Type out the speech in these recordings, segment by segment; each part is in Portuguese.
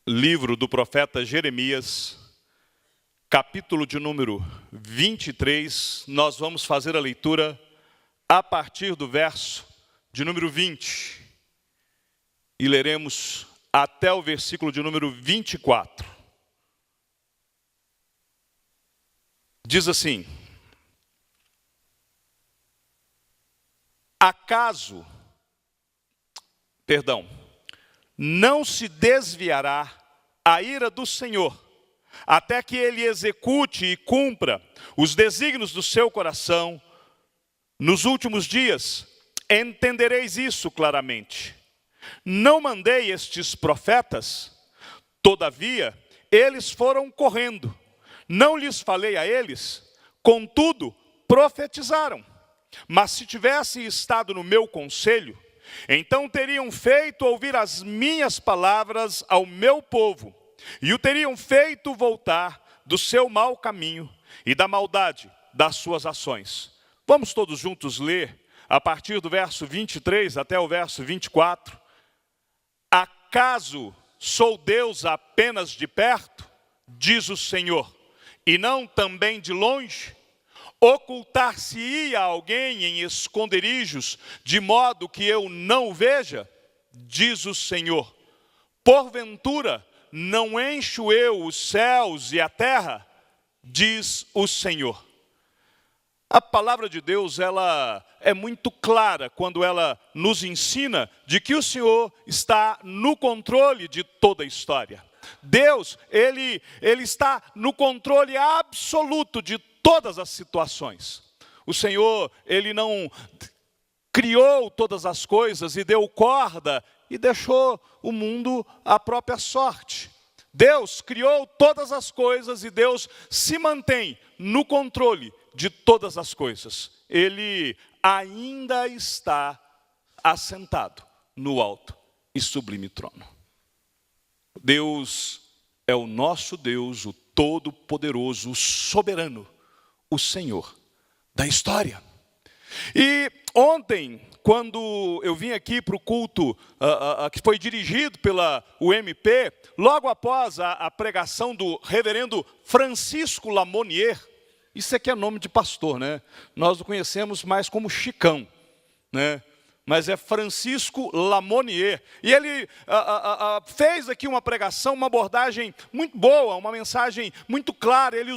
livro do profeta Jeremias, capítulo de número 23, nós vamos fazer a leitura a partir do verso de número 20. E leremos até o versículo de número 24. Diz assim: não se desviará a ira do Senhor, até que ele execute e cumpra os desígnios do seu coração. Nos últimos dias entendereis isso claramente. Não mandei estes profetas, todavia eles foram correndo. Não lhes falei a eles, contudo profetizaram. Mas se tivessem estado no meu conselho, então teriam feito ouvir as minhas palavras ao meu povo, e o teriam feito voltar do seu mau caminho e da maldade das suas ações. Vamos todos juntos ler, a partir do verso 23 até o verso 24. Acaso sou Deus apenas de perto, diz o Senhor, e não também de longe? Ocultar-se-ia alguém em esconderijos, de modo que eu não o veja? Diz o Senhor. Porventura, não encho eu os céus e a terra? Diz o Senhor. A palavra de Deus, ela é muito clara quando ela nos ensina de que o Senhor está no controle de toda a história. Deus, ele está no controle absoluto de todas as situações. O Senhor, ele não criou todas as coisas e deu corda e deixou o mundo à própria sorte. Deus criou todas as coisas e Deus se mantém no controle de todas as coisas. Ele ainda está assentado no alto e sublime trono. Deus é o nosso Deus, o Todo-Poderoso, o Soberano, o Senhor da história. E ontem, quando eu vim aqui para o culto que foi dirigido pela UMP, logo após a pregação do reverendo Francisco Lamonier, isso aqui é nome de pastor, né? Nós o conhecemos mais como Chicão, né? Mas é Francisco Lamonier. E ele fez aqui uma pregação, uma abordagem muito boa, uma mensagem muito clara. Ele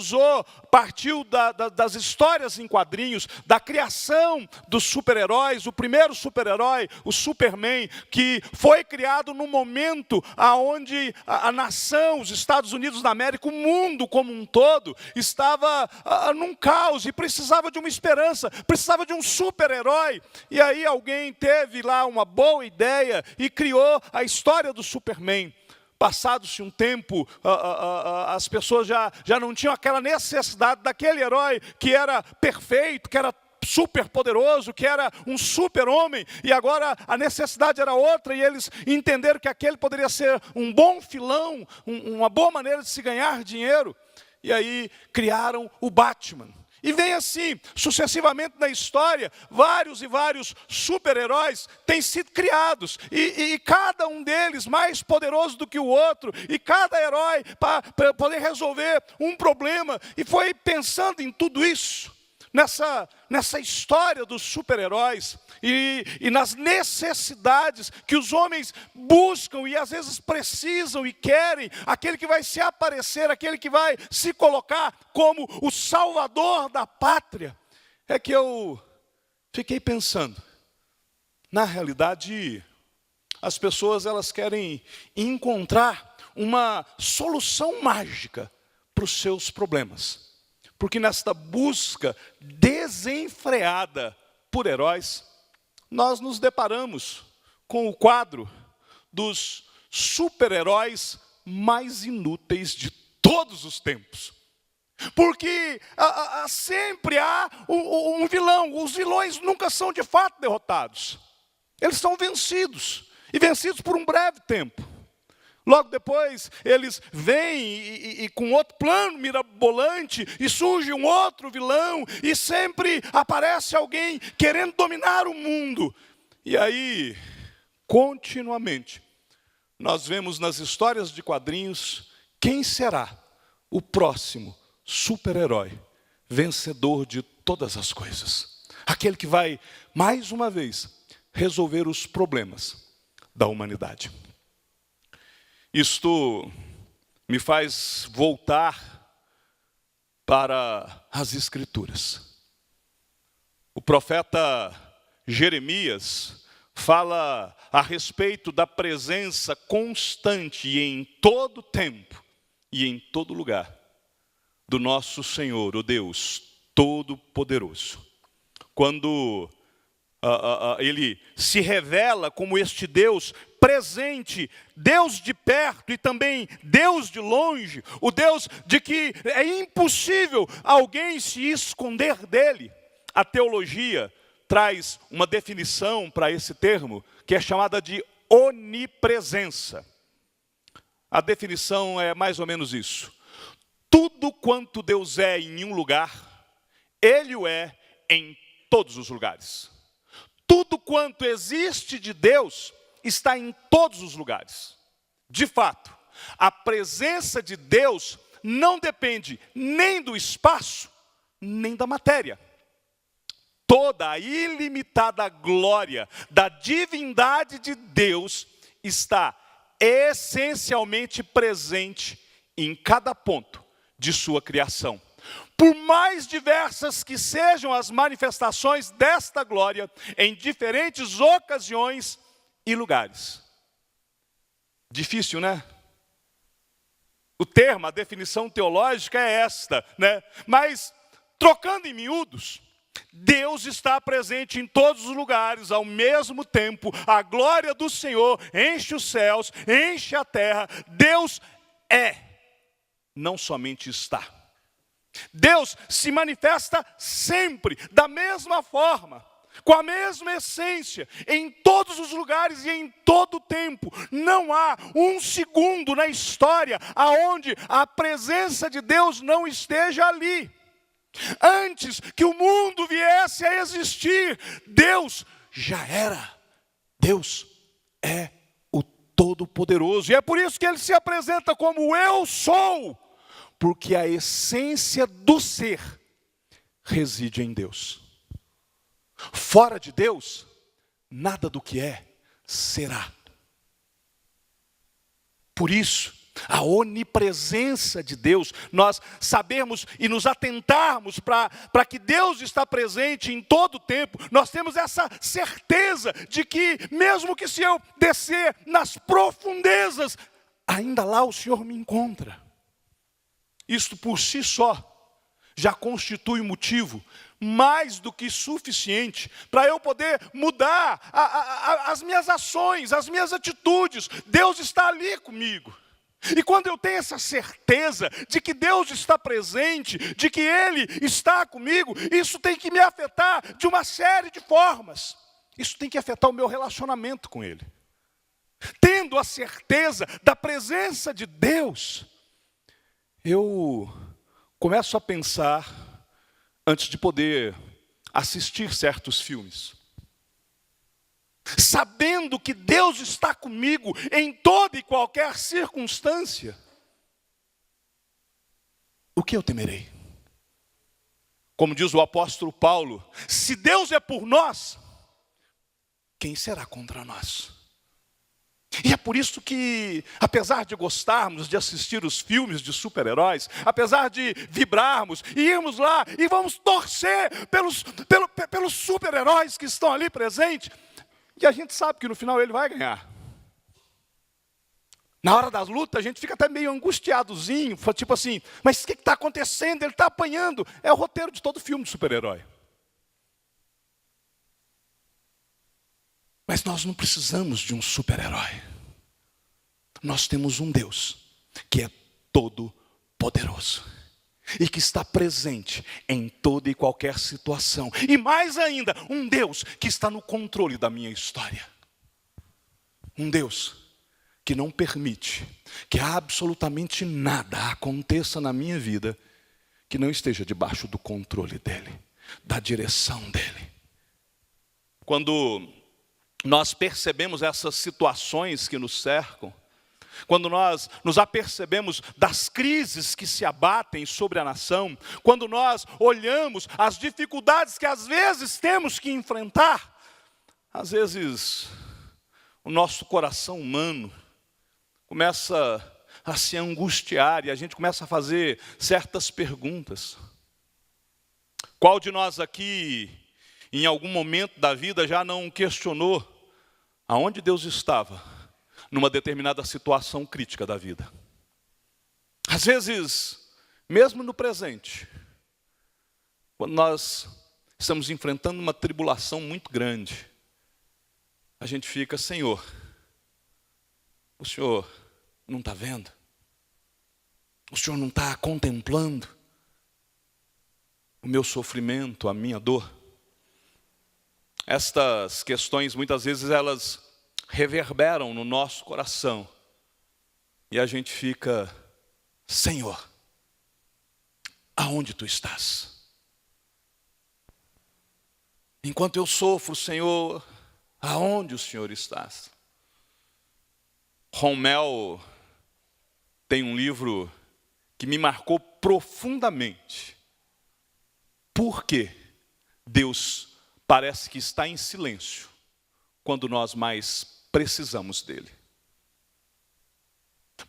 partiu das histórias em quadrinhos, da criação dos super-heróis. O primeiro super-herói, o Superman, que foi criado no momento onde a nação, os Estados Unidos da América, o mundo como um todo, estava num caos e precisava de uma esperança, precisava de um super-herói. E aí alguém teve lá uma boa ideia e criou a história do Superman. Passado-se um tempo, as pessoas já não tinham aquela necessidade daquele herói que era perfeito, que era super poderoso, que era um super-homem, e agora a necessidade era outra, e eles entenderam que aquele poderia ser um bom filão, uma boa maneira de se ganhar dinheiro, e aí criaram o Batman. E vem assim, sucessivamente na história, vários e vários super-heróis têm sido criados. E cada um deles mais poderoso do que o outro. E cada herói para poder resolver um problema. E foi pensando em tudo isso, nessa história dos super-heróis. E nas necessidades que os homens buscam e às vezes precisam e querem, aquele que vai se aparecer, aquele que vai se colocar como o salvador da pátria, é que eu fiquei pensando, na realidade, as pessoas elas querem encontrar uma solução mágica para os seus problemas, porque nesta busca desenfreada por heróis, nós nos deparamos com o quadro dos super-heróis mais inúteis de todos os tempos. Porque sempre há um vilão. Os vilões nunca são de fato derrotados. Eles são vencidos. E vencidos por um breve tempo. Logo depois, eles vêm e com outro plano mirabolante, e surge um outro vilão, e sempre aparece alguém querendo dominar o mundo. E aí, continuamente, nós vemos nas histórias de quadrinhos quem será o próximo super-herói, vencedor de todas as coisas. Aquele que vai, mais uma vez, resolver os problemas da humanidade. Isto me faz voltar para as Escrituras. O profeta Jeremias fala a respeito da presença constante em todo tempo e em todo lugar do nosso Senhor, o Deus Todo-Poderoso. Quando ele se revela como este Deus presente, Deus de perto e também Deus de longe, o Deus de que é impossível alguém se esconder dele. A teologia traz uma definição para esse termo, que é chamada de onipresença. A definição é mais ou menos isso: tudo quanto Deus é em um lugar, Ele o é em todos os lugares. Tudo quanto existe de Deus está em todos os lugares. De fato, a presença de Deus não depende nem do espaço, nem da matéria. Toda a ilimitada glória da divindade de Deus está essencialmente presente em cada ponto de sua criação. Por mais diversas que sejam as manifestações desta glória, em diferentes ocasiões e lugares. Difícil, né? O termo, a definição teológica é esta, né? Mas, trocando em miúdos, Deus está presente em todos os lugares ao mesmo tempo. A glória do Senhor enche os céus, enche a terra. Deus é, não somente está. Deus se manifesta sempre, da mesma forma, com a mesma essência, em todos os lugares e em todo o tempo. Não há um segundo na história aonde a presença de Deus não esteja ali. Antes que o mundo viesse a existir, Deus já era. Deus é o Todo-Poderoso. E é por isso que Ele se apresenta como eu sou. Porque a essência do ser reside em Deus. Fora de Deus, nada do que é, será. Por isso, a onipresença de Deus, nós sabermos e nos atentarmos para que Deus está presente em todo o tempo, nós temos essa certeza de que, mesmo que se eu descer nas profundezas, ainda lá o Senhor me encontra. Isto por si só já constitui motivo mais do que suficiente para eu poder mudar as minhas ações, as minhas atitudes. Deus está ali comigo. E quando eu tenho essa certeza de que Deus está presente, de que Ele está comigo, isso tem que me afetar de uma série de formas. Isso tem que afetar o meu relacionamento com Ele. Tendo a certeza da presença de Deus, eu começo a pensar, antes de poder assistir certos filmes, sabendo que Deus está comigo em toda e qualquer circunstância, o que eu temerei? Como diz o apóstolo Paulo, se Deus é por nós, quem será contra nós? E é por isso que, apesar de gostarmos de assistir os filmes de super-heróis, apesar de vibrarmos e irmos lá e vamos torcer pelos super-heróis que estão ali presentes, e a gente sabe que no final ele vai ganhar. Na hora das lutas a gente fica até meio angustiadozinho, tipo assim, mas o que está acontecendo? Ele está apanhando. É o roteiro de todo filme de super-herói. Mas nós não precisamos de um super-herói. Nós temos um Deus que é todo-poderoso e que está presente em toda e qualquer situação. E mais ainda, um Deus que está no controle da minha história. Um Deus que não permite que absolutamente nada aconteça na minha vida que não esteja debaixo do controle dEle, da direção dEle. Quando nós percebemos essas situações que nos cercam, quando nós nos apercebemos das crises que se abatem sobre a nação, quando nós olhamos as dificuldades que às vezes temos que enfrentar, às vezes o nosso coração humano começa a se angustiar e a gente começa a fazer certas perguntas. Qual de nós aqui, em algum momento da vida, já não questionou aonde Deus estava numa determinada situação crítica da vida? Às vezes, mesmo no presente, quando nós estamos enfrentando uma tribulação muito grande, a gente fica: Senhor, o Senhor não está vendo? O Senhor não está contemplando o meu sofrimento, a minha dor? Estas questões, muitas vezes, elas reverberam no nosso coração. E a gente fica: Senhor, aonde Tu estás? Enquanto eu sofro, Senhor, aonde o Senhor estás? Rommel tem um livro que me marcou profundamente. Por que Deus parece que está em silêncio quando nós mais precisamos dele?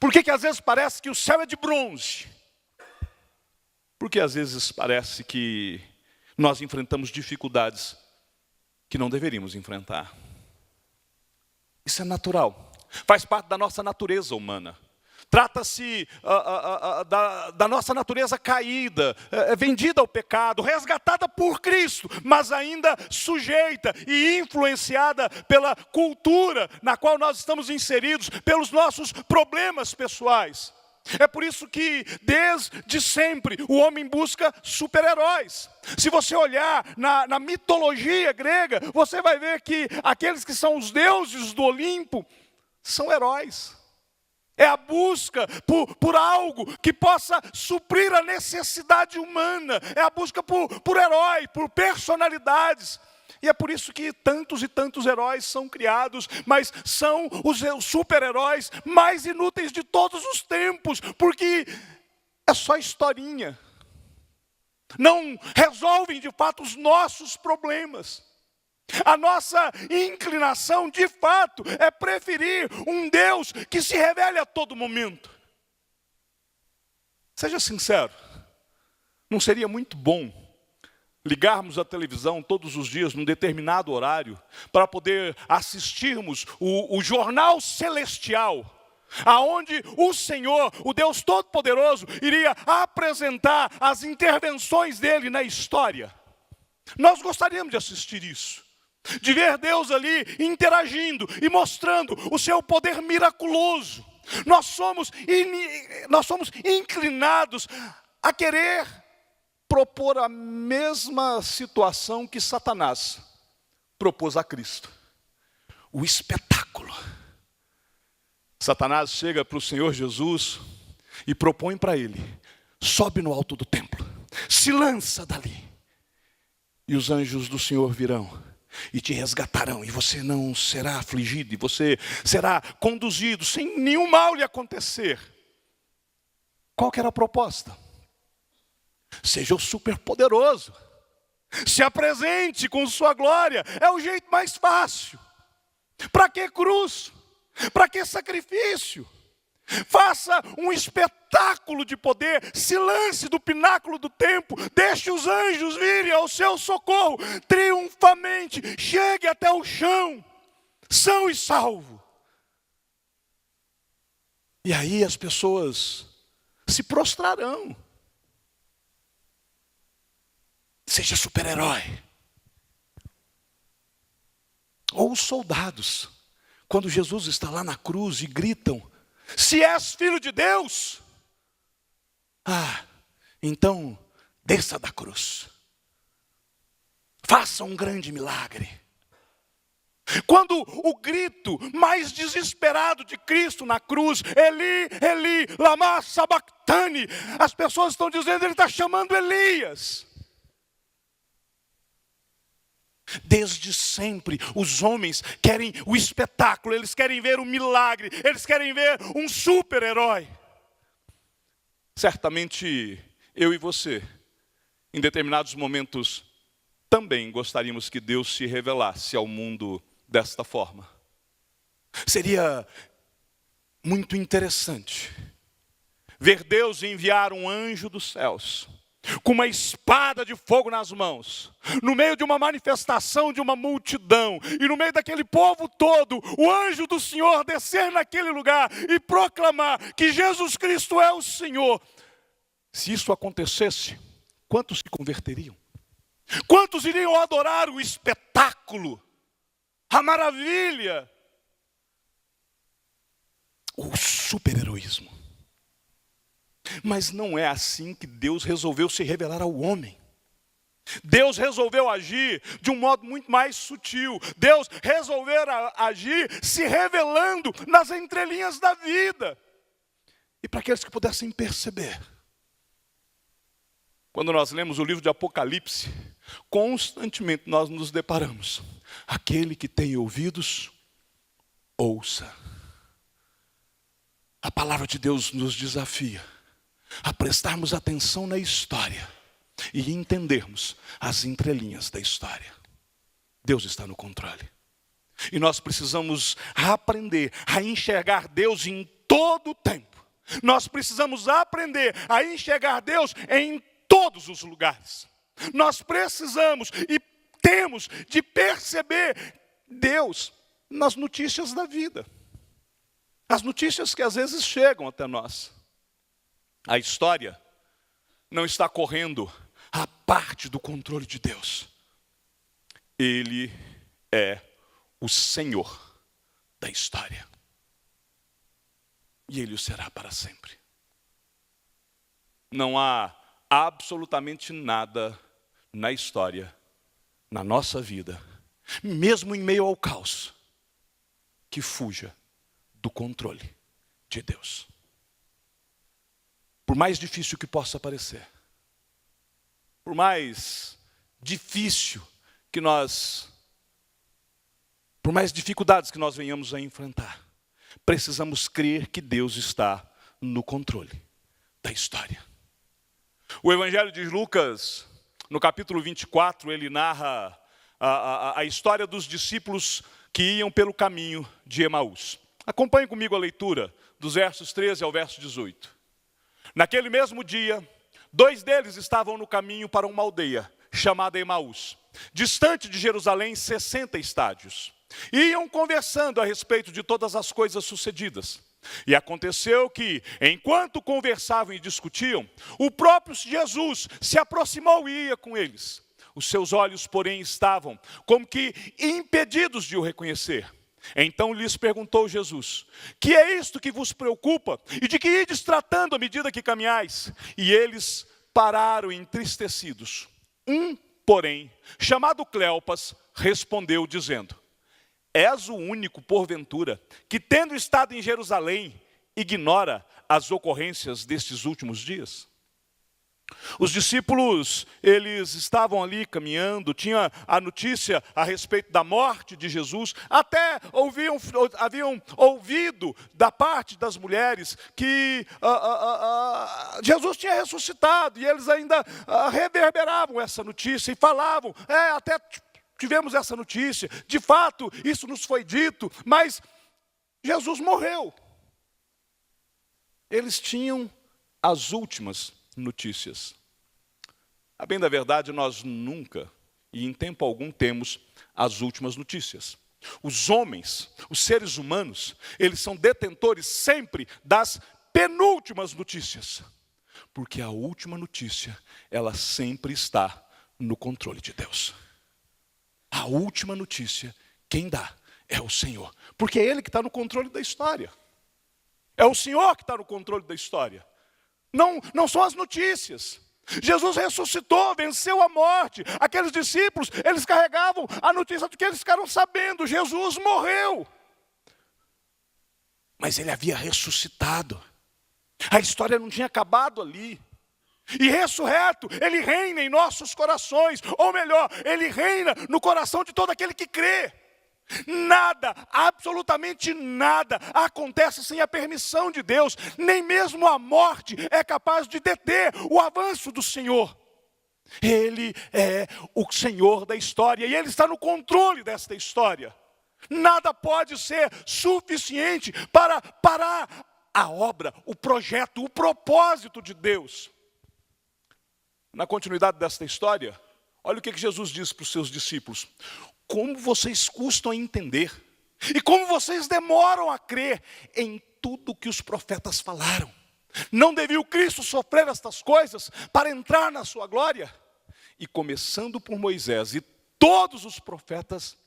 Por que às vezes parece que o céu é de bronze? Porque às vezes parece que nós enfrentamos dificuldades que não deveríamos enfrentar. Isso é natural, faz parte da nossa natureza humana. Trata-se da nossa natureza caída, vendida ao pecado, resgatada por Cristo, mas ainda sujeita e influenciada pela cultura na qual nós estamos inseridos, pelos nossos problemas pessoais. É por isso que, desde sempre, o homem busca super-heróis. Se você olhar na mitologia grega, você vai ver que aqueles que são os deuses do Olimpo são heróis. É a busca por algo que possa suprir a necessidade humana. É a busca por herói, por personalidades. E é por isso que tantos e tantos heróis são criados, mas são os super-heróis mais inúteis de todos os tempos, porque é só historinha. Não resolvem de fato os nossos problemas. A nossa inclinação, de fato, é preferir um Deus que se revele a todo momento. Seja sincero, não seria muito bom ligarmos a televisão todos os dias, num determinado horário, para poder assistirmos o jornal celestial, aonde o Senhor, o Deus Todo-Poderoso, iria apresentar as intervenções dele na história? Nós gostaríamos de assistir isso, de ver Deus ali interagindo e mostrando o seu poder miraculoso. Nós somos inclinados a querer propor a mesma situação que Satanás propôs a Cristo: o espetáculo. Satanás chega para o Senhor Jesus e propõe para ele: sobe no alto do templo, se lança dali, e os anjos do Senhor virão e te resgatarão, e você não será afligido, e você será conduzido sem nenhum mal lhe acontecer. Qual que era a proposta? Seja o superpoderoso, se apresente com sua glória. É o jeito mais fácil. Para que cruz? Para que sacrifício? Faça um espetáculo de poder, se lance do pináculo do templo, deixe os anjos virem ao seu socorro, triunfamente, chegue até o chão, são e salvo. E aí as pessoas se prostrarão. Seja super-herói. Ou os soldados, quando Jesus está lá na cruz e gritam: se és filho de Deus, então desça da cruz, faça um grande milagre. Quando o grito mais desesperado de Cristo na cruz: Eli, Eli, lama sabachthani, as pessoas estão dizendo: ele está chamando Elias. Desde sempre, os homens querem o espetáculo, eles querem ver o milagre, eles querem ver um super-herói. Certamente, eu e você, em determinados momentos, também gostaríamos que Deus se revelasse ao mundo desta forma. Seria muito interessante ver Deus enviar um anjo dos céus, com uma espada de fogo nas mãos, no meio de uma manifestação de uma multidão, e no meio daquele povo todo, o anjo do Senhor descer naquele lugar e proclamar que Jesus Cristo é o Senhor. Se isso acontecesse, quantos se converteriam? Quantos iriam adorar o espetáculo, a maravilha, o super-heroísmo? Mas não é assim que Deus resolveu se revelar ao homem. Deus resolveu agir de um modo muito mais sutil. Deus resolveu agir se revelando nas entrelinhas da vida. E para aqueles que pudessem perceber, quando nós lemos o livro de Apocalipse, constantemente nós nos deparamos: aquele que tem ouvidos, ouça. A palavra de Deus nos desafia a prestarmos atenção na história e entendermos as entrelinhas da história. Deus está no controle. E nós precisamos aprender a enxergar Deus em todo o tempo. Nós precisamos aprender a enxergar Deus em todos os lugares. Nós precisamos e temos de perceber Deus nas notícias da vida. As notícias que às vezes chegam até nós. A história não está correndo à parte do controle de Deus. Ele é o Senhor da história. E Ele o será para sempre. Não há absolutamente nada na história, na nossa vida, mesmo em meio ao caos, que fuja do controle de Deus. Por mais difícil que possa parecer, por mais difícil que por mais dificuldades que nós venhamos a enfrentar, precisamos crer que Deus está no controle da história. O Evangelho de Lucas, no capítulo 24, ele narra a história dos discípulos que iam pelo caminho de Emaús. Acompanhe comigo a leitura dos versos 13 ao verso 18. Naquele mesmo dia, 2 deles estavam no caminho para uma aldeia chamada Emaús, distante de Jerusalém 60 estádios. Iam conversando a respeito de todas as coisas sucedidas. E aconteceu que, enquanto conversavam e discutiam, o próprio Jesus se aproximou e ia com eles. Os seus olhos, porém, estavam como que impedidos de o reconhecer. Então lhes perguntou Jesus: que é isto que vos preocupa? E de que ides tratando à medida que caminhais? E eles pararam entristecidos. Um, porém, chamado Cleopas, respondeu dizendo: és o único, porventura, que tendo estado em Jerusalém, ignora as ocorrências destes últimos dias? Os discípulos, eles estavam ali caminhando, tinha a notícia a respeito da morte de Jesus, até haviam ouvido da parte das mulheres que Jesus tinha ressuscitado, e eles ainda reverberavam essa notícia e falavam: até tivemos essa notícia, de fato isso nos foi dito, mas Jesus morreu. Eles tinham as últimas notícias. A bem da verdade, nós nunca, e em tempo algum, temos as últimas notícias. Os homens, os seres humanos, eles são detentores sempre das penúltimas notícias. Porque a última notícia, ela sempre está no controle de Deus. A última notícia, quem dá é o Senhor. Porque é Ele que está no controle da história. É o Senhor que está no controle da história. Não são as notícias. Jesus ressuscitou, venceu a morte. Aqueles discípulos, eles carregavam a notícia do que eles ficaram sabendo: Jesus morreu. Mas Ele havia ressuscitado. A história não tinha acabado ali. E ressurreto, Ele reina em nossos corações. Ou melhor, Ele reina no coração de todo aquele que crê. Nada, absolutamente nada, acontece sem a permissão de Deus. Nem mesmo a morte é capaz de deter o avanço do Senhor. Ele é o Senhor da história e Ele está no controle desta história. Nada pode ser suficiente para parar a obra, o projeto, o propósito de Deus. Na continuidade desta história, olha o que Jesus disse para os seus discípulos: como vocês custam a entender e como vocês demoram a crer em tudo que os profetas falaram. Não devia o Cristo sofrer estas coisas para entrar na sua glória? E começando por Moisés e todos os profetas,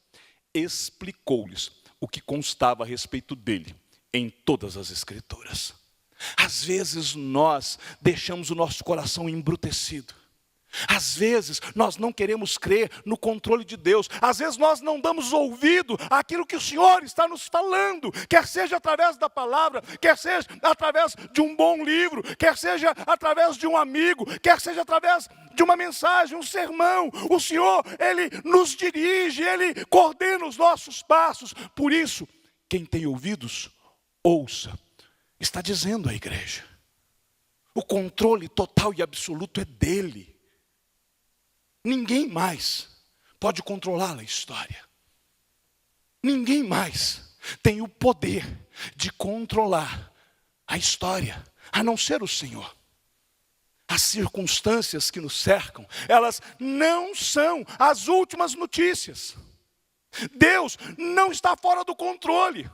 explicou-lhes o que constava a respeito dele em todas as Escrituras. Às vezes nós deixamos o nosso coração embrutecido. Às vezes nós não queremos crer no controle de Deus. Às vezes nós não damos ouvido àquilo que o Senhor está nos falando. Quer seja através da palavra, quer seja através de um bom livro, quer seja através de um amigo, quer seja através de uma mensagem, um sermão. O Senhor, Ele nos dirige, Ele coordena os nossos passos. Por isso, quem tem ouvidos, ouça. Está dizendo a igreja. O controle total e absoluto é dEle. Ninguém mais pode controlar a história. Ninguém mais tem o poder de controlar a história, a não ser o Senhor. As circunstâncias que nos cercam, elas não são as últimas notícias. Deus não está fora do controle.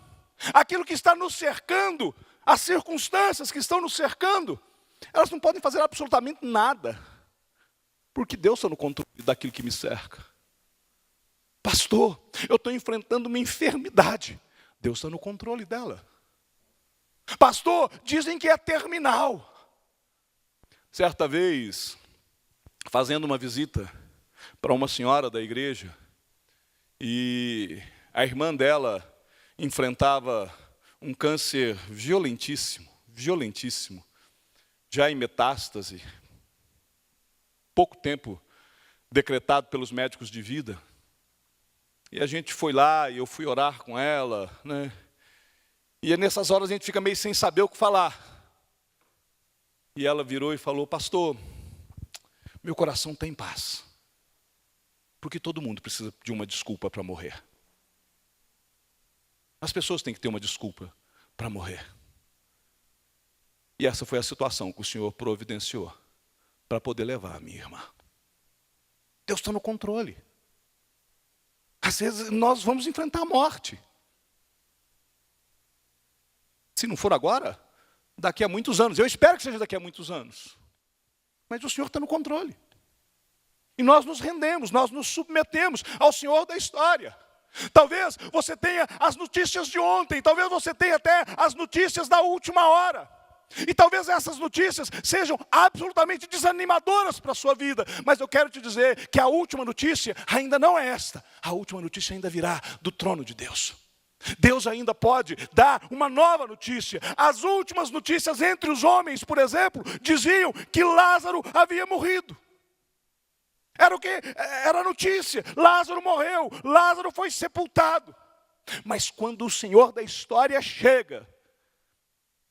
Aquilo que está nos cercando, as circunstâncias que estão nos cercando, elas não podem fazer absolutamente nada. Porque Deus está no controle daquilo que me cerca. Pastor, eu estou enfrentando uma enfermidade. Deus está no controle dela. Pastor, dizem que é terminal. Certa vez, fazendo uma visita para uma senhora da igreja, e a irmã dela enfrentava um câncer violentíssimo, já em metástase, pouco tempo decretado pelos médicos de vida. E a gente foi lá e eu fui orar com ela, né? E nessas horas a gente fica meio sem saber o que falar. E ela virou e falou: pastor, meu coração tem paz. Porque todo mundo precisa de uma desculpa para morrer. As pessoas têm que ter uma desculpa para morrer. E essa foi a situação que o Senhor providenciou para poder levar a minha irmã. Deus está no controle. Às vezes nós vamos enfrentar a morte. Se não for agora, daqui a muitos anos. Eu espero que seja daqui a muitos anos. Mas o Senhor está no controle. E nós nos rendemos, nós nos submetemos ao Senhor da história. Talvez você tenha as notícias de ontem, talvez você tenha até as notícias da última hora. E talvez essas notícias sejam absolutamente desanimadoras para a sua vida. Mas eu quero te dizer que a última notícia ainda não é esta. A última notícia ainda virá do trono de Deus. Deus ainda pode dar uma nova notícia. As últimas notícias entre os homens, por exemplo, diziam que Lázaro havia morrido. Era o que? Era a notícia. Lázaro morreu, Lázaro foi sepultado. Mas quando o Senhor da história chega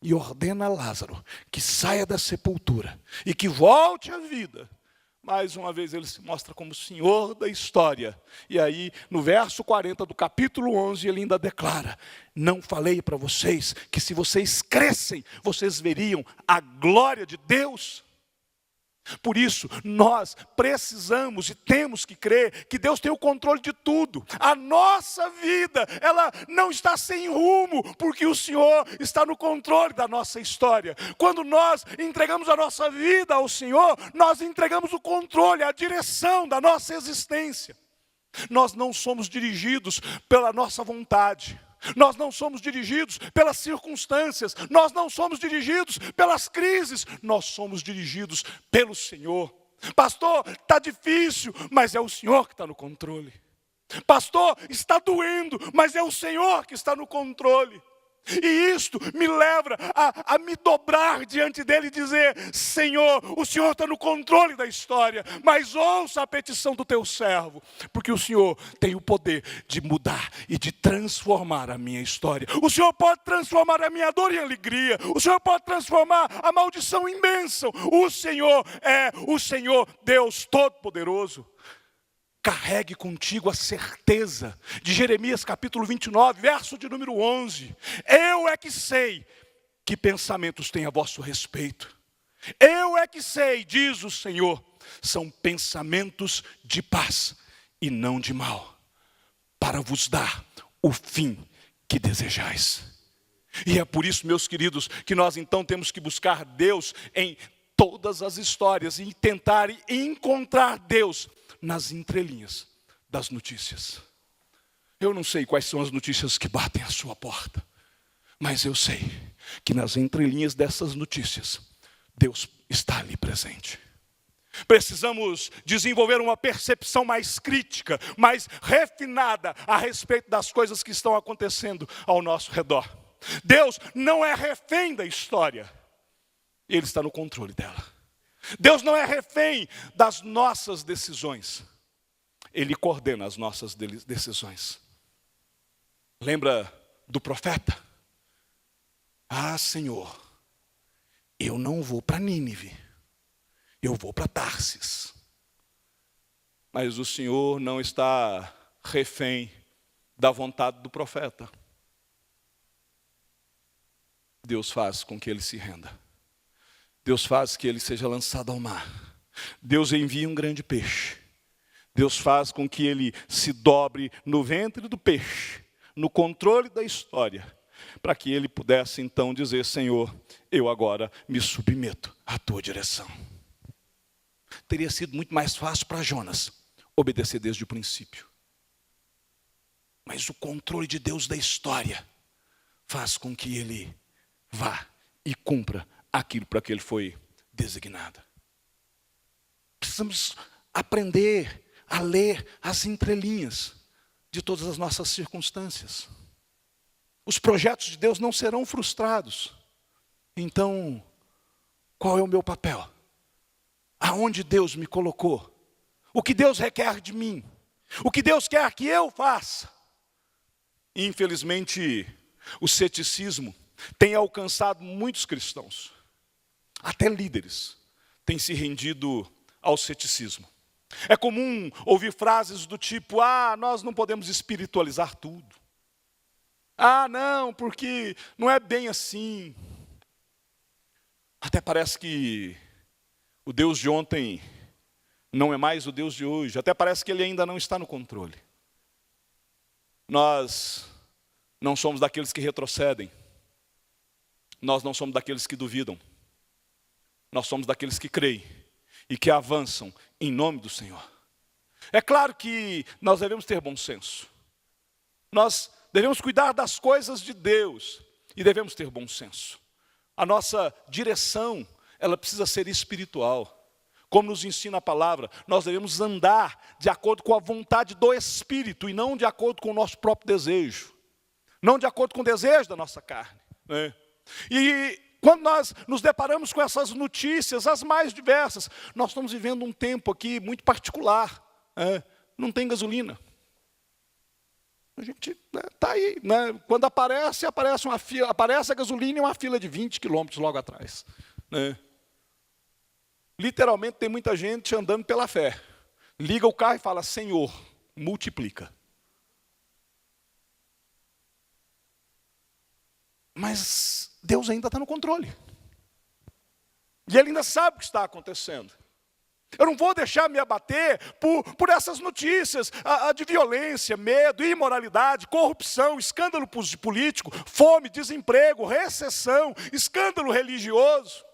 e ordena a Lázaro que saia da sepultura e que volte à vida, mais uma vez ele se mostra como Senhor da história. E aí, no verso 40 do capítulo 11, ele ainda declara: não falei para vocês que se vocês crescem, vocês veriam a glória de Deus? Por isso, nós precisamos e temos que crer que Deus tem o controle de tudo. A nossa vida, ela não está sem rumo, porque o Senhor está no controle da nossa história. Quando nós entregamos a nossa vida ao Senhor, nós entregamos o controle, a direção da nossa existência. Nós não somos dirigidos pela nossa vontade. Nós não somos dirigidos pelas circunstâncias, nós não somos dirigidos pelas crises, nós somos dirigidos pelo Senhor. Pastor, está difícil, mas é o Senhor que está no controle. Pastor, está doendo, mas é o Senhor que está no controle. E isto me leva a me dobrar diante dele e dizer: Senhor, o Senhor está no controle da história, mas ouça a petição do teu servo, porque o Senhor tem o poder de mudar e de transformar a minha história. O Senhor pode transformar a minha dor em alegria, o Senhor pode transformar a maldição em bênção. O Senhor é o Senhor Deus Todo-Poderoso. Carregue contigo a certeza de Jeremias capítulo 29, verso de número 11. Eu é que sei que pensamentos têm a vosso respeito. Eu é que sei, diz o Senhor, são pensamentos de paz e não de mal, para vos dar o fim que desejais. E é por isso, meus queridos, que nós então temos que buscar Deus em todas as histórias e tentar encontrar Deus nas entrelinhas das notícias. Eu não sei quais são as notícias que batem à sua porta, mas eu sei que nas entrelinhas dessas notícias, Deus está ali presente. Precisamos desenvolver uma percepção mais crítica, mais refinada a respeito das coisas que estão acontecendo ao nosso redor. Deus não é refém da história, Ele está no controle dela. Deus não é refém das nossas decisões, Ele coordena as nossas decisões. Lembra do profeta? Ah, Senhor, eu não vou para Nínive, eu vou para Tarsis. Mas o Senhor não está refém da vontade do profeta. Deus faz com que ele se renda. Deus faz que ele seja lançado ao mar. Deus envia um grande peixe. Deus faz com que ele se dobre no ventre do peixe, no controle da história, para que ele pudesse então dizer: Senhor, eu agora me submeto à tua direção. Teria sido muito mais fácil para Jonas obedecer desde o princípio. Mas o controle de Deus da história faz com que ele vá e cumpra aquilo para que ele foi designado. Precisamos aprender a ler as entrelinhas de todas as nossas circunstâncias. Os projetos de Deus não serão frustrados. Então, qual é o meu papel? Aonde Deus me colocou? O que Deus requer de mim? O que Deus quer que eu faça? Infelizmente, o ceticismo tem alcançado muitos cristãos. Até líderes têm se rendido ao ceticismo. É comum ouvir frases do tipo: ah, nós não podemos espiritualizar tudo. Ah, não, porque não é bem assim. Até parece que o Deus de ontem não é mais o Deus de hoje. Até parece que ele ainda não está no controle. Nós não somos daqueles que retrocedem. Nós não somos daqueles que duvidam. Nós somos daqueles que creem e que avançam em nome do Senhor. É claro que nós devemos ter bom senso. Nós devemos cuidar das coisas de Deus e devemos ter bom senso. A nossa direção, ela precisa ser espiritual. Como nos ensina a palavra, nós devemos andar de acordo com a vontade do Espírito e não de acordo com o nosso próprio desejo. Não de acordo com o desejo da nossa carne, né? E quando nós nos deparamos com essas notícias, as mais diversas, nós estamos vivendo um tempo aqui muito particular. Não tem gasolina. A gente está aí, né? Quando aparece uma fila, aparece a gasolina e uma fila de 20 quilômetros logo atrás, né? Literalmente tem muita gente andando pela fé. Liga o carro e fala: Senhor, multiplica. Mas Deus ainda está no controle. E Ele ainda sabe o que está acontecendo. Eu não vou deixar me abater por essas notícias de violência, medo, imoralidade, corrupção, escândalo político, fome, desemprego, recessão, escândalo religioso.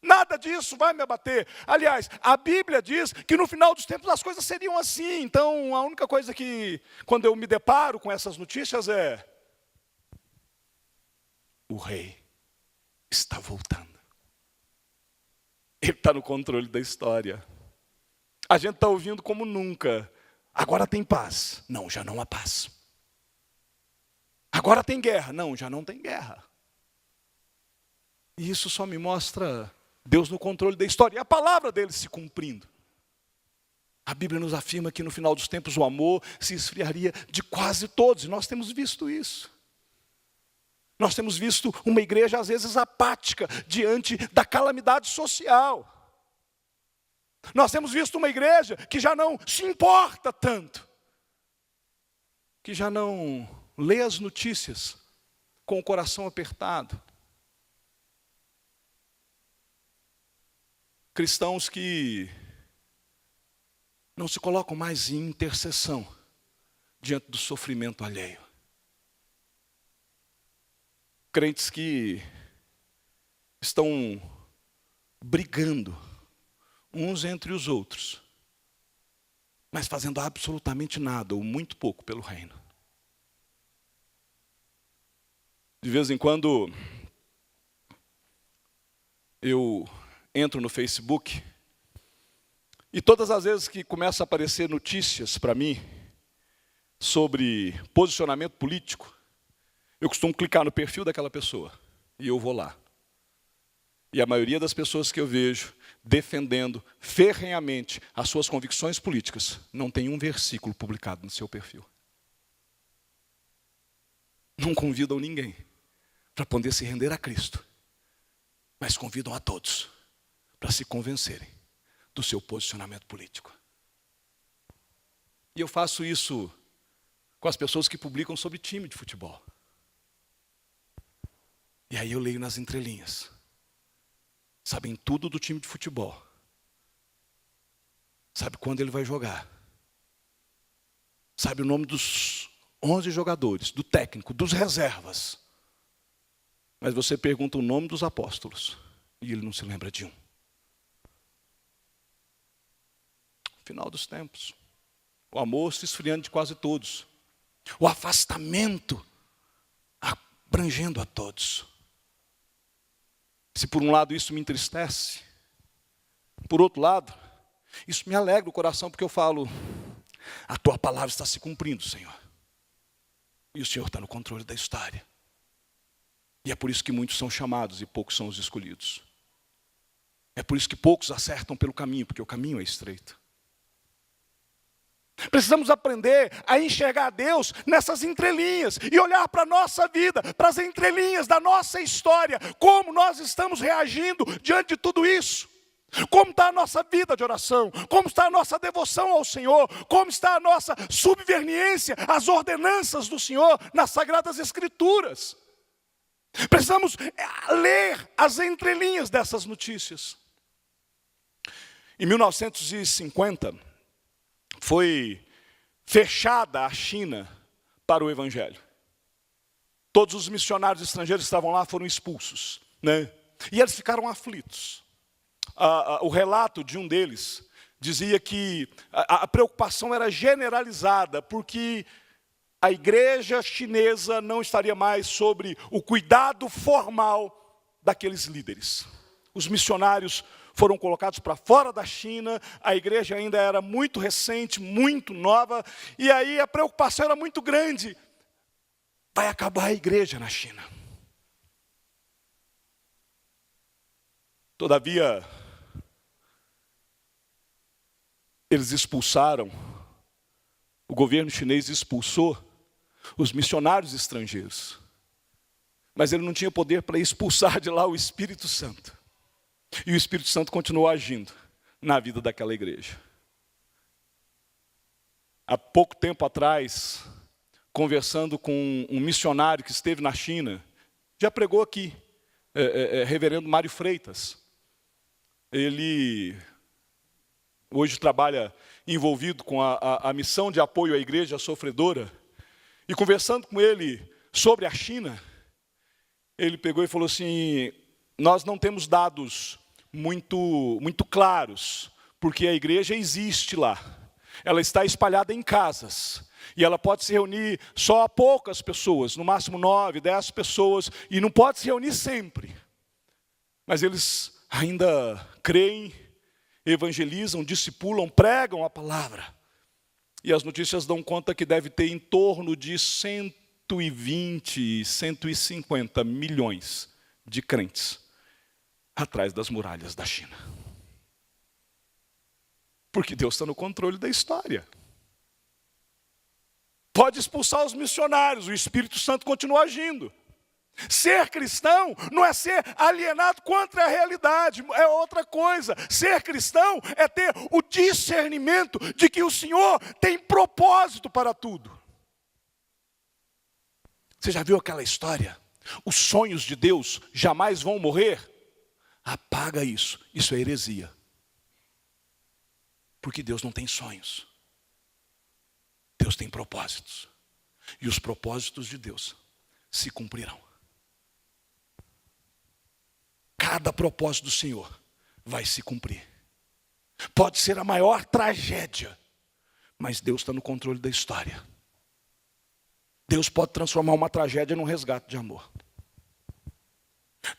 Nada disso vai me abater. Aliás, a Bíblia diz que no final dos tempos as coisas seriam assim. Então, a única coisa que, quando eu me deparo com essas notícias é: o rei está voltando. Ele está no controle da história. A gente está ouvindo como nunca: agora tem paz. Não, já não há paz. Agora tem guerra. Não, já não tem guerra. E isso só me mostra Deus no controle da história e a palavra dele se cumprindo. A Bíblia nos afirma que no final dos tempos o amor se esfriaria de quase todos, e nós temos visto isso. Nós temos visto uma igreja às vezes apática diante da calamidade social. Nós temos visto uma igreja que já não se importa tanto, que já não lê as notícias com o coração apertado. Cristãos que não se colocam mais em intercessão diante do sofrimento alheio. Crentes que estão brigando uns entre os outros, mas fazendo absolutamente nada ou muito pouco pelo reino. De vez em quando eu entro no Facebook e todas as vezes que começam a aparecer notícias para mim sobre posicionamento político, eu costumo clicar no perfil daquela pessoa e eu vou lá. E a maioria das pessoas que eu vejo defendendo ferrenhamente as suas convicções políticas não tem um versículo publicado no seu perfil. Não convidam ninguém para poder se render a Cristo, mas convidam a todos para se convencerem do seu posicionamento político. E eu faço isso com as pessoas que publicam sobre time de futebol. E aí eu leio nas entrelinhas. Sabem tudo do time de futebol. Sabe quando ele vai jogar. Sabe o nome dos 11 jogadores, do técnico, dos reservas. Mas você pergunta o nome dos apóstolos e ele não se lembra de um. Final dos tempos. O amor se esfriando de quase todos. O afastamento abrangendo a todos. Se por um lado isso me entristece, por outro lado, isso me alegra o coração, porque eu falo, a tua palavra está se cumprindo, Senhor. E o Senhor está no controle da história. E é por isso que muitos são chamados e poucos são os escolhidos. É por isso que poucos acertam pelo caminho, porque o caminho é estreito. Precisamos aprender a enxergar Deus nessas entrelinhas e olhar para a nossa vida, para as entrelinhas da nossa história, como nós estamos reagindo diante de tudo isso. Como está a nossa vida de oração, como está a nossa devoção ao Senhor, como está a nossa subserviência às ordenanças do Senhor nas Sagradas Escrituras. Precisamos ler as entrelinhas dessas notícias. Em 1950, foi fechada a China para o Evangelho. Todos os missionários estrangeiros que estavam lá foram expulsos, né? E eles ficaram aflitos. O relato de um deles dizia que a preocupação era generalizada, porque a igreja chinesa não estaria mais sobre o cuidado formal daqueles líderes. Os missionários foram colocados para fora da China, a igreja ainda era muito recente, muito nova, e aí a preocupação era muito grande. Vai acabar a igreja na China. Todavia, eles expulsaram, o governo chinês expulsou os missionários estrangeiros. Mas ele não tinha poder para expulsar de lá o Espírito Santo. E o Espírito Santo continuou agindo na vida daquela igreja. Há pouco tempo atrás, conversando com um missionário que esteve na China, já pregou aqui, reverendo Mário Freitas. Ele hoje trabalha envolvido com a missão de apoio à igreja sofredora. E conversando com ele sobre a China, ele pegou e falou assim, nós não temos dados muito claros, porque a igreja existe lá. Ela está espalhada em casas. E ela pode se reunir só a poucas pessoas, no máximo 9, 10 pessoas, e não pode se reunir sempre. Mas eles ainda creem, evangelizam, discipulam, pregam a palavra. E as notícias dão conta que deve ter em torno de 120, 150 milhões de crentes atrás das muralhas da China. Porque Deus está no controle da história. Pode expulsar os missionários, o Espírito Santo continua agindo. Ser cristão não é ser alienado contra a realidade, é outra coisa. Ser cristão é ter o discernimento de que o Senhor tem propósito para tudo. Você já viu aquela história? Os sonhos de Deus jamais vão morrer? Apaga isso, isso é heresia. Porque Deus não tem sonhos. Deus tem propósitos. E os propósitos de Deus se cumprirão. Cada propósito do Senhor vai se cumprir. Pode ser a maior tragédia, mas Deus está no controle da história. Deus pode transformar uma tragédia num resgate de amor.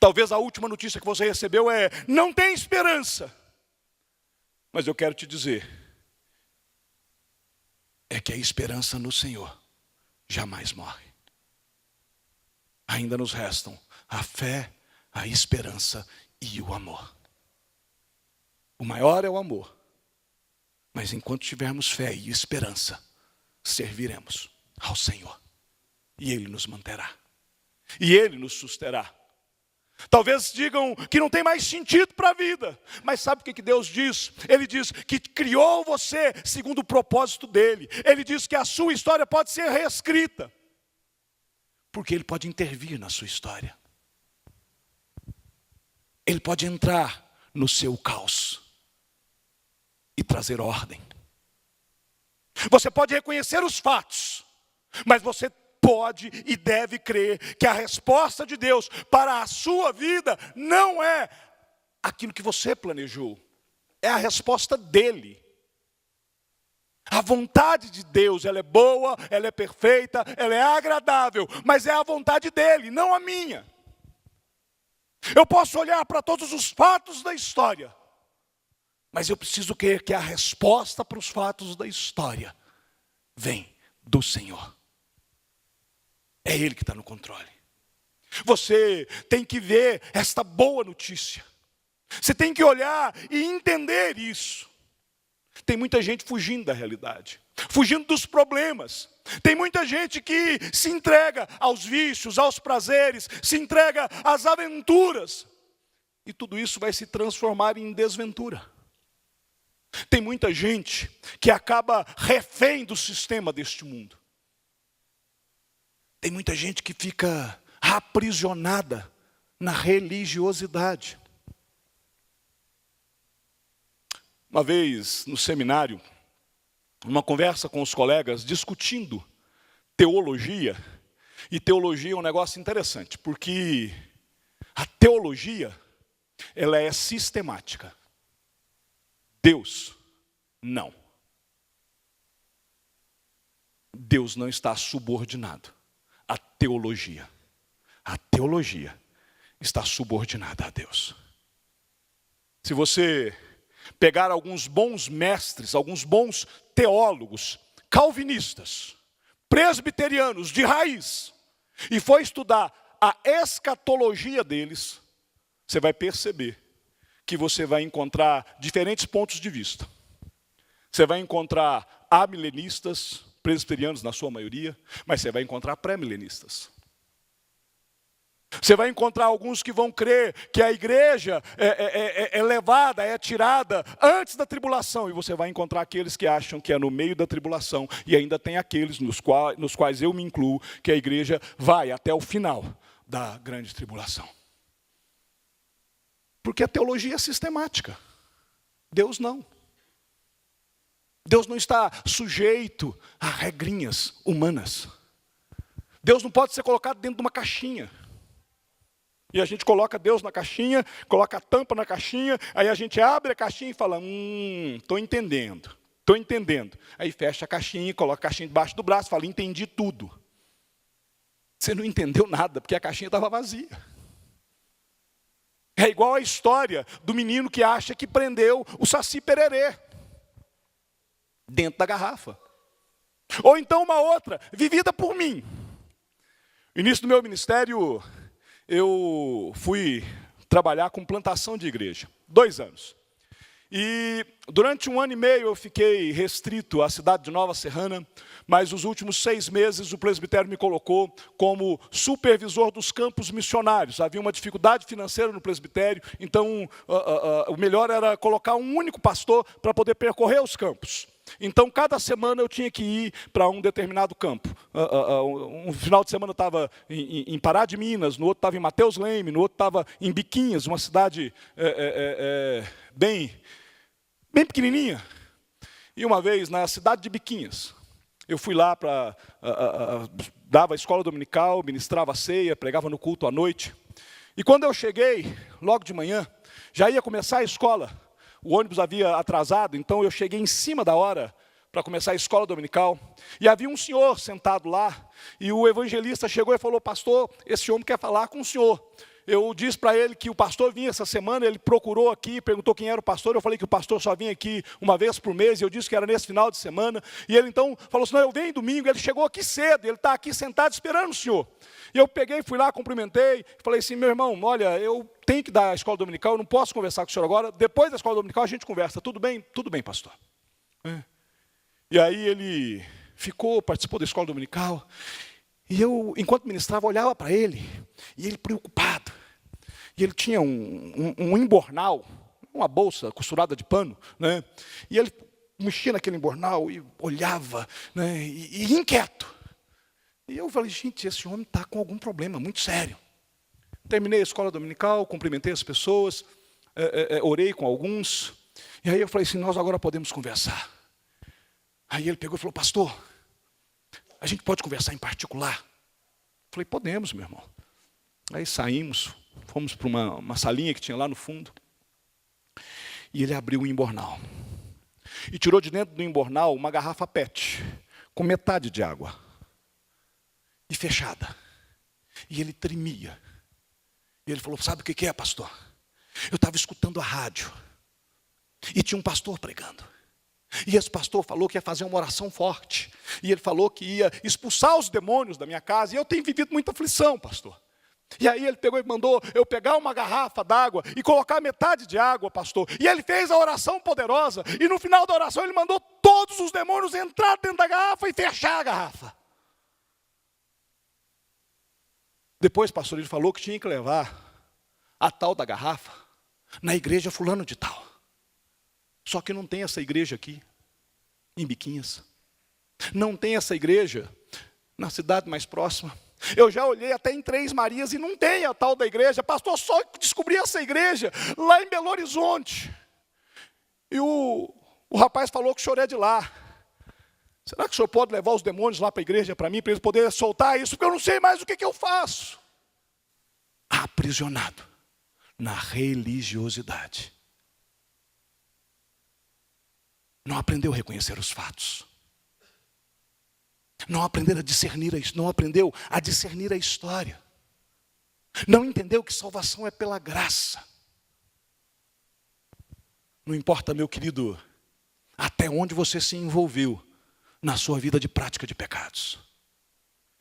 Talvez a última notícia que você recebeu é: não tem esperança. Mas eu quero te dizer, é que a esperança no Senhor jamais morre. Ainda nos restam a fé, a esperança e o amor. O maior é o amor. Mas enquanto tivermos fé e esperança, serviremos ao Senhor. E Ele nos manterá. E Ele nos susterá. Talvez digam que não tem mais sentido para a vida. Mas sabe o que Deus diz? Ele diz que criou você segundo o propósito dEle. Ele diz que a sua história pode ser reescrita. Porque Ele pode intervir na sua história. Ele pode entrar no seu caos e trazer ordem. Você pode reconhecer os fatos, mas você pode e deve crer que a resposta de Deus para a sua vida não é aquilo que você planejou, é a resposta dEle. A vontade de Deus, ela é boa, ela é perfeita, ela é agradável, mas é a vontade dEle, não a minha. Eu posso olhar para todos os fatos da história, mas eu preciso crer que a resposta para os fatos da história vem do Senhor. É Ele que está no controle. Você tem que ver esta boa notícia. Você tem que olhar e entender isso. Tem muita gente fugindo da realidade, fugindo dos problemas. Tem muita gente que se entrega aos vícios, aos prazeres, se entrega às aventuras. E tudo isso vai se transformar em desventura. Tem muita gente que acaba refém do sistema deste mundo. Tem muita gente que fica aprisionada na religiosidade. Uma vez no seminário, numa conversa com os colegas, discutindo teologia, e teologia é um negócio interessante, porque a teologia, ela é sistemática. Deus, não. Deus não está subordinado à teologia. A teologia está subordinada a Deus. Se você pegar alguns bons mestres, alguns bons teólogos, calvinistas, presbiterianos de raiz, e for estudar a escatologia deles, você vai perceber que você vai encontrar diferentes pontos de vista. Você vai encontrar amilenistas, presbiterianos na sua maioria, mas você vai encontrar pré-milenistas. Você vai encontrar alguns que vão crer que a igreja é levada, é tirada antes da tribulação. E você vai encontrar aqueles que acham que é no meio da tribulação. E ainda tem aqueles nos quais eu me incluo, que a igreja vai até o final da grande tribulação. Porque a teologia é sistemática. Deus não. Deus não está sujeito a regrinhas humanas. Deus não pode ser colocado dentro de uma caixinha. E a gente coloca Deus na caixinha, coloca a tampa na caixinha, aí a gente abre a caixinha e fala, estou entendendo. Aí fecha a caixinha, coloca a caixinha debaixo do braço e fala, entendi tudo. Você não entendeu nada, porque a caixinha estava vazia. É igual a história do menino que acha que prendeu o Saci Pererê dentro da garrafa. Ou então uma outra, vivida por mim. No início do meu ministério, eu fui trabalhar com plantação de igreja, 2 anos. E durante 1 ano e meio eu fiquei restrito à cidade de Nova Serrana, mas os últimos 6 meses o presbitério me colocou como supervisor dos campos missionários. Havia uma dificuldade financeira no presbitério, então o melhor era colocar um único pastor para poder percorrer os campos. Então, cada semana eu tinha que ir para um determinado campo. Um final de semana eu estava em Pará de Minas, no outro estava em Mateus Leme, no outro estava em Biquinhas, uma cidade bem pequenininha. E uma vez, na cidade de Biquinhas, eu fui lá para... dava a escola dominical, ministrava a ceia, pregava no culto à noite. E quando eu cheguei, logo de manhã, já ia começar a escola. O ônibus havia atrasado, então eu cheguei em cima da hora para começar a escola dominical. E havia um senhor sentado lá, e o evangelista chegou e falou: pastor, esse homem quer falar com o senhor. Eu disse para ele que o pastor vinha essa semana, ele procurou aqui, perguntou quem era o pastor, eu falei que o pastor só vinha aqui uma vez por mês, e eu disse que era nesse final de semana, e ele então falou assim: não, eu venho domingo, ele chegou aqui cedo, ele está aqui sentado esperando o senhor. E eu peguei, fui lá, cumprimentei, falei assim: meu irmão, olha, eu tenho que dar a escola dominical, eu não posso conversar com o senhor agora, depois da escola dominical a gente conversa, tudo bem? Tudo bem, pastor. E aí ele ficou, participou da escola dominical, e eu, enquanto ministrava, olhava para ele, e ele preocupado. E ele tinha um embornal, uma bolsa costurada de pano, né? E ele mexia naquele embornal e olhava, né? E inquieto. E eu falei: gente, esse homem está com algum problema muito sério. Terminei a escola dominical, cumprimentei as pessoas, orei com alguns, e aí eu falei assim: nós agora podemos conversar. Aí ele pegou e falou: pastor, a gente pode conversar em particular? Eu falei: podemos, meu irmão. Aí saímos, fomos para uma salinha que tinha lá no fundo, e ele abriu o embornal. E tirou de dentro do embornal uma garrafa PET, com metade de água, e fechada. E ele tremia. E ele falou: sabe o que é, pastor? Eu estava escutando a rádio, e tinha um pastor pregando. E esse pastor falou que ia fazer uma oração forte. E ele falou que ia expulsar os demônios da minha casa. E eu tenho vivido muita aflição, pastor. E aí ele pegou e mandou eu pegar uma garrafa d'água e colocar metade de água, pastor. E ele fez a oração poderosa. E no final da oração ele mandou todos os demônios entrar dentro da garrafa e fechar a garrafa. Depois, pastor, ele falou que tinha que levar a tal da garrafa na igreja fulano de tal. Só que não tem essa igreja aqui, em Biquinhas. Não tem essa igreja na cidade mais próxima. Eu já olhei até em Três Marias e não tem a tal da igreja. Pastor, só descobri essa igreja lá em Belo Horizonte. E o rapaz falou que o senhor é de lá. Será que o senhor pode levar os demônios lá para a igreja para mim, para eles poderem soltar isso? Porque eu não sei mais o que eu faço. Aprisionado na religiosidade. Não aprendeu a reconhecer os fatos. Não aprendeu a discernir a história. Não entendeu que salvação é pela graça. Não importa, meu querido, até onde você se envolveu na sua vida de prática de pecados.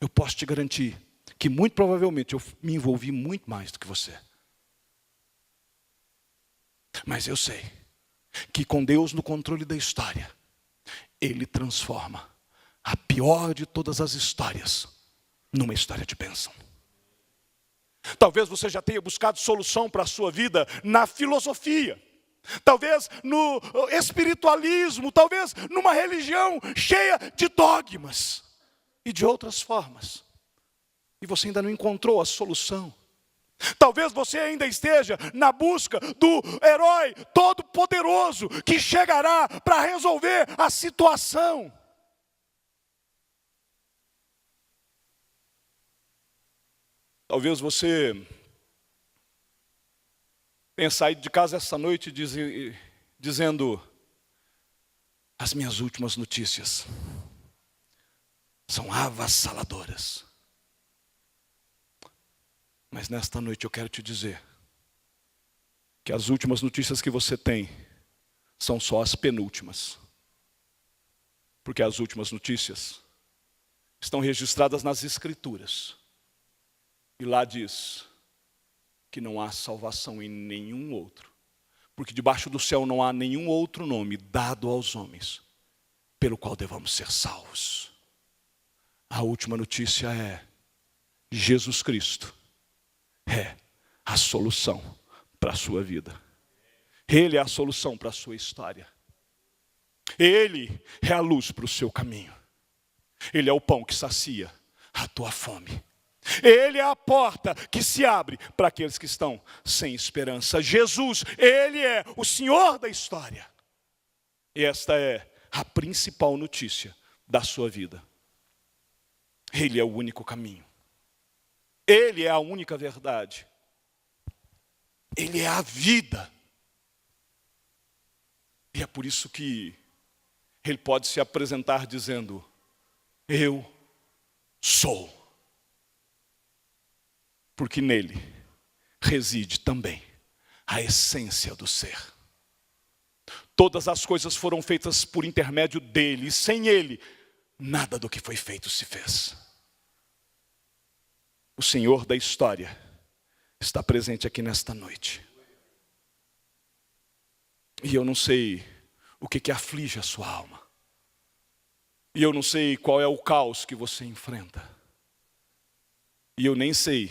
Eu posso te garantir que muito provavelmente eu me envolvi muito mais do que você. Mas eu sei que com Deus no controle da história, Ele transforma a pior de todas as histórias numa história de bênção. Talvez você já tenha buscado solução para a sua vida na filosofia, talvez no espiritualismo, talvez numa religião cheia de dogmas e de outras formas. E você ainda não encontrou a solução. Talvez você ainda esteja na busca do herói todo-poderoso que chegará para resolver a situação. Talvez você tenha saído de casa essa noite dizendo: as minhas últimas notícias são avassaladoras. Mas nesta noite eu quero te dizer que as últimas notícias que você tem são só as penúltimas. Porque as últimas notícias estão registradas nas Escrituras. E lá diz que não há salvação em nenhum outro, porque debaixo do céu não há nenhum outro nome dado aos homens pelo qual devamos ser salvos. A última notícia é: Jesus Cristo é a solução para a sua vida. Ele é a solução para a sua história. Ele é a luz para o seu caminho. Ele é o pão que sacia a tua fome. Ele é a porta que se abre para aqueles que estão sem esperança. Jesus, Ele é o Senhor da história. E esta é a principal notícia da sua vida. Ele é o único caminho. Ele é a única verdade. Ele é a vida. E é por isso que Ele pode se apresentar dizendo: eu sou. Porque nele reside também a essência do ser. Todas as coisas foram feitas por intermédio dele, e sem ele, nada do que foi feito se fez. O Senhor da história está presente aqui nesta noite. E eu não sei o que aflige a sua alma. E eu não sei qual é o caos que você enfrenta. E eu nem sei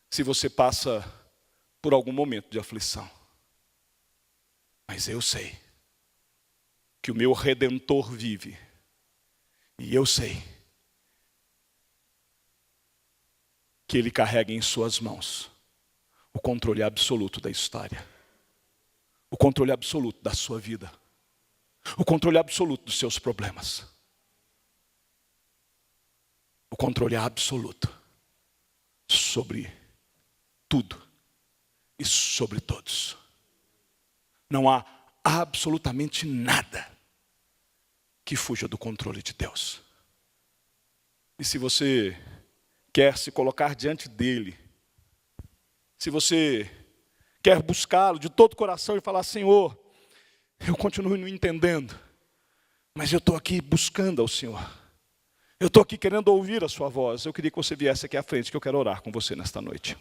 se você passa por algum momento de aflição. Mas eu sei que o meu Redentor vive. E eu sei que Ele carrega em suas mãos o controle absoluto da história. O controle absoluto da sua vida. O controle absoluto dos seus problemas. O controle absoluto sobre tudo e sobre todos. Não há absolutamente nada que fuja do controle de Deus. E se você quer se colocar diante dele, se você quer buscá-lo de todo o coração e falar: Senhor, eu continuo não entendendo, mas eu estou aqui buscando ao Senhor. Eu estou aqui querendo ouvir a sua voz. Eu queria que você viesse aqui à frente, que eu quero orar com você nesta noite.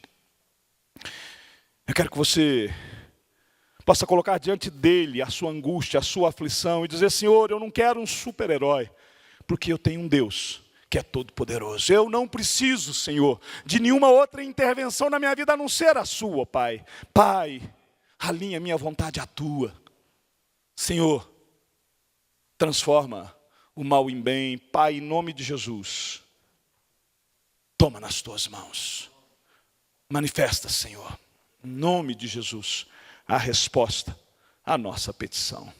Eu quero que você possa colocar diante dele a sua angústia, a sua aflição e dizer: Senhor, eu não quero um super-herói, porque eu tenho um Deus que é todo poderoso. Eu não preciso, Senhor, de nenhuma outra intervenção na minha vida a não ser a sua, Pai. Pai, alinha a minha vontade à tua. Senhor, transforma o mal em bem. Pai, em nome de Jesus, toma nas tuas mãos. Manifesta, Senhor, em nome de Jesus, a resposta à nossa petição.